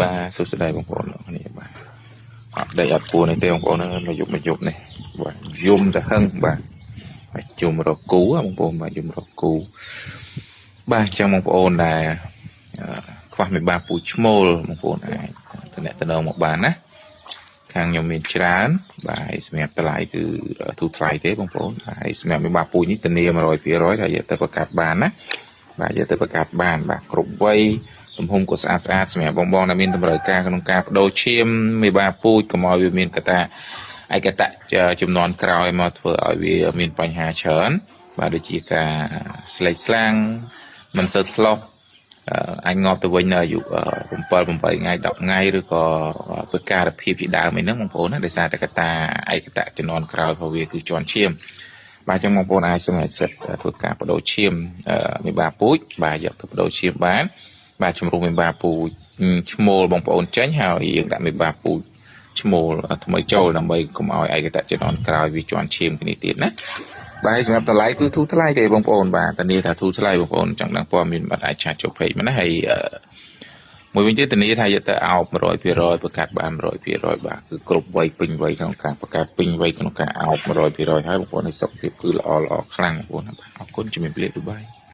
បាទសួស្តីបងប្អូនគ្នាបាទអត់ដេកអត់គួរនេះទេបងប្អូនមកយប់នេះបាទយំទៅហឹងបាទយំរកគូបងប្អូនបាទយំរកគូបាទអញ្ចឹងបងប្អូនដែលខ្វះមេបាពូឈ្មោលបងប្អូនអាចតំណមកបានណាខាងខ្ញុំមានច្រើនបាទសម្រាប់តម្លៃគឺទូថ្លៃទេបងប្អូនហើយសម្រាប់មេបាពូនេះធានា 100% ថាយកទៅប្រកាសបានណាបាទយកទៅប្រកាសបានបាទគ្រប់វ័យទំហំក៏ស្អាតសម្រាប់បងដែលមានតម្រូវការក្នុងការបដូរឈាមមេបាពូជកុំឲ្យវាមានកតាឯកតៈចំនួនក្រោយមកធ្វើឲ្យវាមានបញ្ហាច្រើនបាទដូចជាការស្លេកស្លាំងមិនសូវធ្លោះអាចងាប់ទៅវិញនៅអាយុ7 8ថ្ងៃ10ថ្ងៃឬក៏ធ្វើការភាពជាដើមអីហ្នឹងបងប្អូនណាដោយសារតែកតាឯកតៈចំនួនក្រោយរបស់វាគឺជន់ឈាមបាទអញ្ចឹងបងប្អូនអាចសម្រេចចិត្តធ្វើការបដូរឈាមមេបាពូជបាទយកទៅបដូរឈាមបានបាទជំរុំមេបាពូជឈ្មោលបងប្អូនចេញហើយយើងដាក់មេបាពូជឈ្មោលថ្មីចូលដើម្បីកុំឲ្យឯកតៈចំនួនក្រោយវាជន់ឈាមគ្នាទៀតណាបាទសម្រាប់តម្លៃគឺធូរថ្លៃទេបងប្អូនបាទធានាថាធូរថ្លៃបងប្អូនចង់ដឹងព័ត៌មានបាត់អាចឆាតចូលពេកមកណាហើយមួយវិញទៀតធានាថាយកទៅអោប 100% ប្រកាសបាន 100% បាទគឺគ្រប់វ័យពេញវ័យក្នុងការប្រកាសពេញវ័យក្នុងការអោប 100% ហើយបងប្អូនឲ្យសុខភាពគឺល្អខ្លាំងបងប្អូនបាទអរគុណជំរាបលាបាយ